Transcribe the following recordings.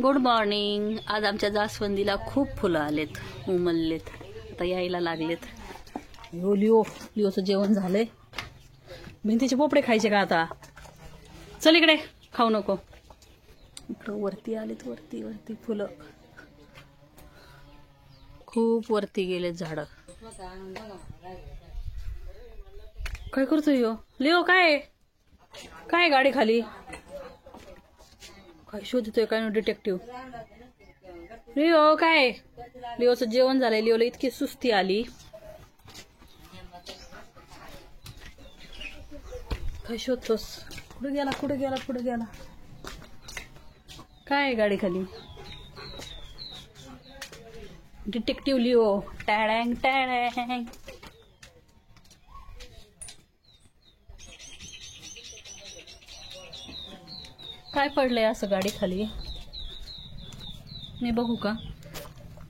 Good morning. आज आमच्या जास्वंदीला खूप फुलं आलेत, उमललेत, आता यायला लागलेत। लिओचं जेवण झालंय। भिंतीचे पोपडे खायचे का आता? चल इकडे, खाऊ नको। इकडं वरती आलेत, वरती वरती फुलं खूप वरती गेलेत झाड। काय करतोय लिओ? काय काय गाडी खाली काय शोधतोय काय? डिटेक्टिव्ह लिओ काय? लिओचं जेवण झालंय। लिओला इतकी सुस्ती आली, काय शोधतोस? कुठे गेला कुठे गेला कुठे गेला? काय गाडी खाली? डिटेक्टिव्ह लिओ टॅडँग टॅडँग। काय पडलंय असं गाडी खाली? मी बघू का?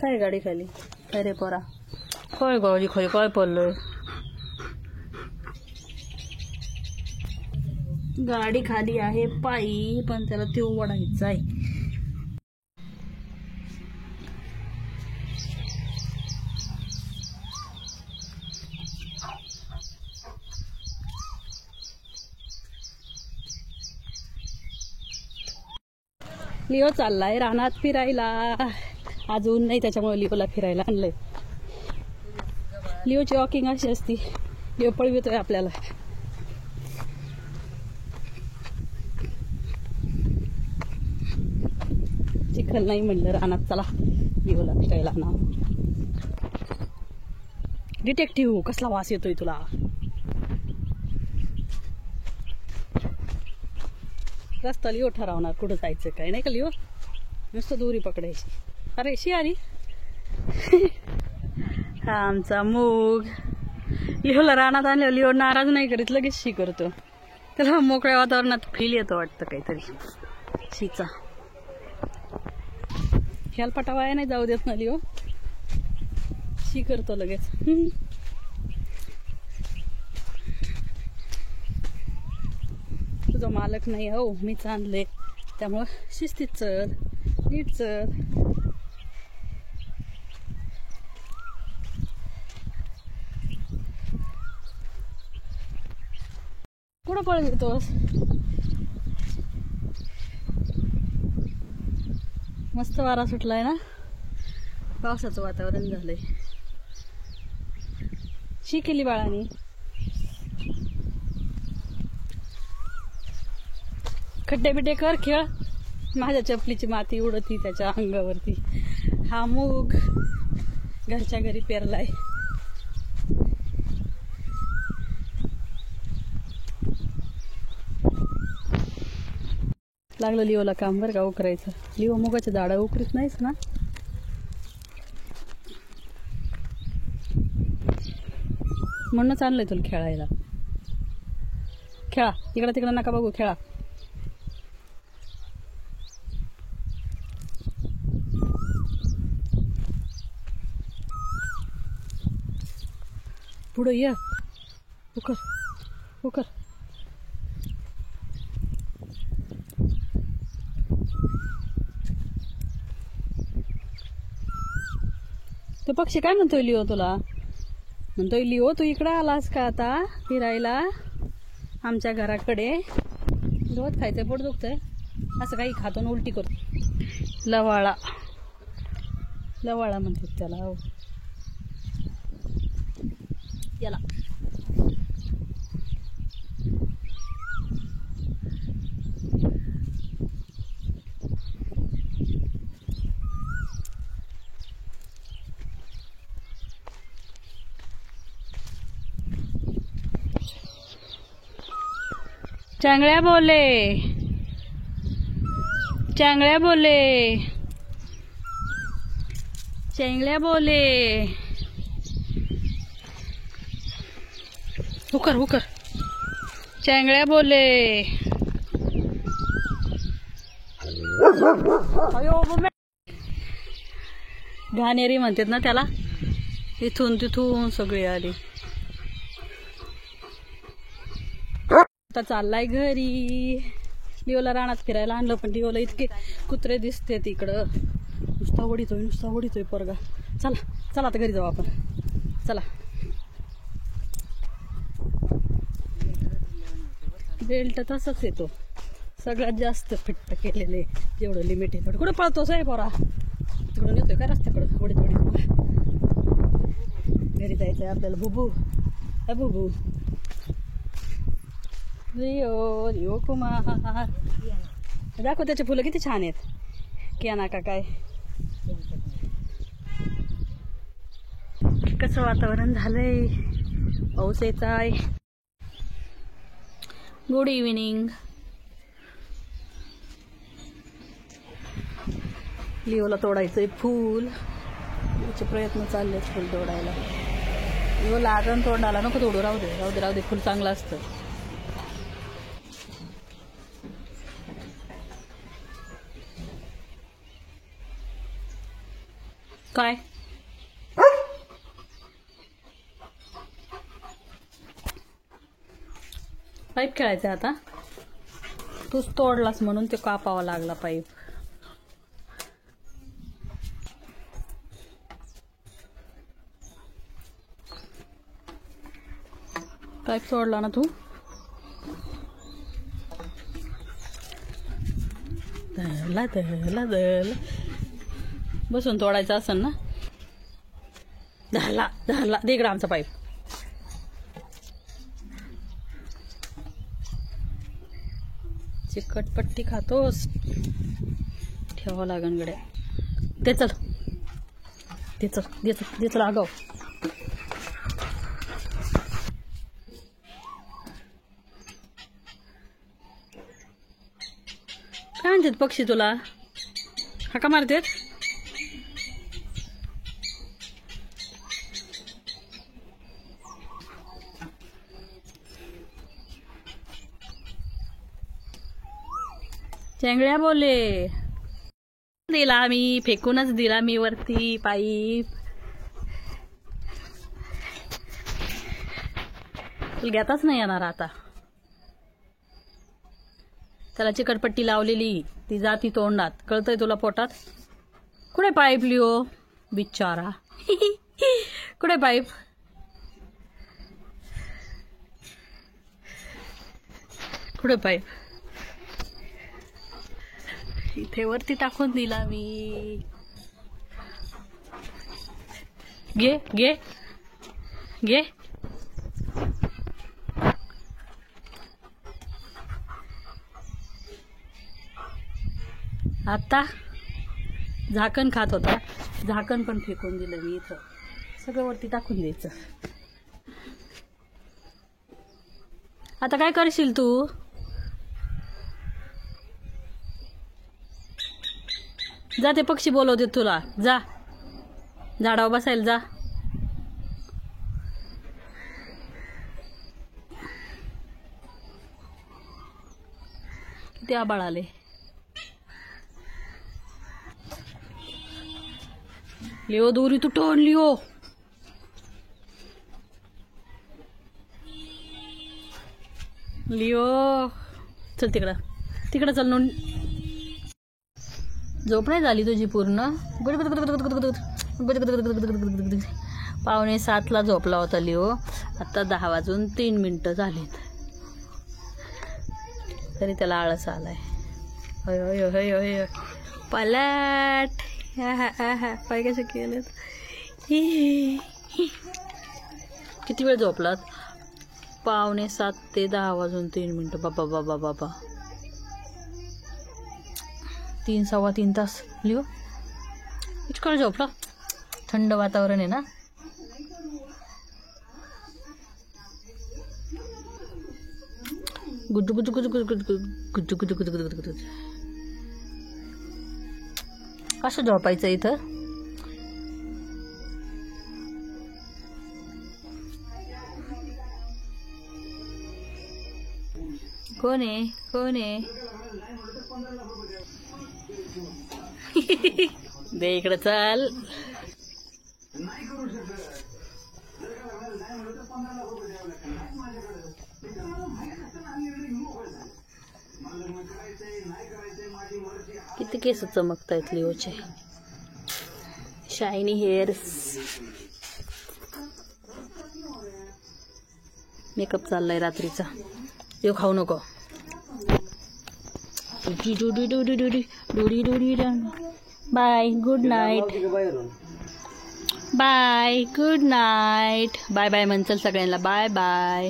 काय गाडी खाली? काय रे पोरा? काय गाडी खाली काय पडलंय? गाडी खाली आहे पायी, पण त्याला तो वडायचा आहे। लिओ चाललाय रानात फिरायला। आज ऊन नाही त्याच्यामुळे लिओला फिरायला आणलंय। लिओची वॉकिंग अशी असती, लिओ पळवितोय आपल्याला। चिखल नाही म्हणलं रानात, चला लिओला फिरायला ना। डिटेक्टिव्ह कसला वास येतोय तुला? रस्ता लिओ ठरवणार कुठं जायचं काय, नाही का लिओ? नुसतं दोरी पकडायची। अरे शियारी हा आमचा मूग। लिओला रानात आणलं, लिओ नाराज नाही करीत, लगेच शी करतो। त्याला मोकळ्या वातावरणात फील येतो वाटतं काहीतरी शीचा। ह्यालपाटा वाया नाही जाऊ देत ना लिओ, शी करतो लगेच। तुझा मालक नाही हो, मीच आणले, त्यामुळं शिस्तीत चल, नीट चल। कुठं पळ घेतोस? मस्त वारा सुटलाय ना, पावसाचं वातावरण झालंय। शी केली बाळानी? खड्डे बिड्डे कर, खेळ। माझ्या चपलीची माती उडती त्याच्या अंगावरती। हा मूग घरच्या घरी पेरलाय। लागलं लिओला काम बरं का उकरायचं। लिओ मुगाच्या झाडं उकरीत नाहीस ना? म्हणूनच आणलंय तुला खेळायला। खेळा, इकडं तिकडं नका बघू, खेळा। पुढं ये, उकर उकर। तो पक्षी काय म्हणतोय लिओ तुला? म्हणतोय लिओ तू इकडं आलास का आता फिरायला आमच्या घराकडे? गवत खायचंय, पोट दुखतंय, असं काही खातो उलटी करतो। लवाळा लवाळा म्हणतात त्याला। हो याला चांगल्या बोले, चांगल्या बोले, चांगल्या बोले। उकर उकर, चांगल्या बोले। घाणेरी म्हणतात ना त्याला, इथून तिथून सगळी आली। आता चाललाय घरी। लिओला रानात फिरायला आणलं, पण लिओला इतके कुत्रे दिसते तिकडं. नुसता ओढितोय पोरगा. चला चला आता घरी जाऊ आपण. चला. बेल्ट तसंच येतो, सगळ्यात जास्त फिट्ट केलेले जेवढं लिमिट आहे. कुठं पळतोस आहे पोरा? तिकडून येतोय का रस्त्याकडं? ओढीत घरी जायचंय आपल्याला. बुबू बुबू लिओ कुमार दाखव. त्याचे फुलं किती छान आहेत. कियाना का काय. कसं वातावरण झालंय, पाऊस यायचा आहे. Good evening. लिओला तोडायचंय फूल. त्याचे प्रयत्न चालले फुल तोडायला. लिओला आजन तोडायला नको तोडू. राहू दे. फुल चांगलं असतं. काय पाईप खेळायचं आता. तूच तोडलास म्हणून ते कापावा लागला पाईप. पाईप तोडला ना तू. धरला बसून तोडायचं असेल ना. धरला दे इकडं आमचा पाईप. चिकटपट्टी खातोस. ठेवावं लागन गड्या. दे चल आगाव. काय म्हणतात पक्षी तुला? हाका मारतात. चेंगड्या बोले. दिला मी, फेकूनच दिला मी वरती पाईप. घेताच नाही येणार आता. त्याला चिकटपट्टी लावलेली, ती जाती तोंडात. कळतंय तुला पोटात? कुठे पाईप लिओ बिचारा? कुठे पाईप? कुठे पाईप? इथे वरती टाकून दिला मी. घे घे घे. आता झाकण खात होता. झाकण पण फेकून दिलं मी. इथं सगळं वरती टाकून द्यायचं. आता काय करशील तू? जा, ते पक्षी बोलवते तुला. जा झाडावर बसायला जा. किती आबाळ आले. लिओ दोरी तुटून. लिओ चल तिकडं चल. नोंद झोप नाही झाली तुझी पूर्ण? 6:45 झोपला होता लिओ. आता 10:03 झालेत, तरी त्याला आळस आलाय. होय पलट. पाय कसे केलेत. किती वेळ झोपलात? 6:45 ते 10:03. बाबा 3-3.25 तास लिओ. इतकं झोपला. थंड वातावरण आहे ना. गुज्जू गुज्जू गुज्जू गुज्जू गुज्जू गुज्जू गुज्जू गुज्जू गुज्जू गुज्जू. कसं झोपायचं इथं? कोण आहे? दे इकडं चल. किती केस चमकतायत लिओचे. Shiny hairs. मेकअप चाललाय रात्रीचा. तो खाऊ नको. Bye good night. Bye good night. Bye bye म्हणचल सगळ्यांना. Bye bye.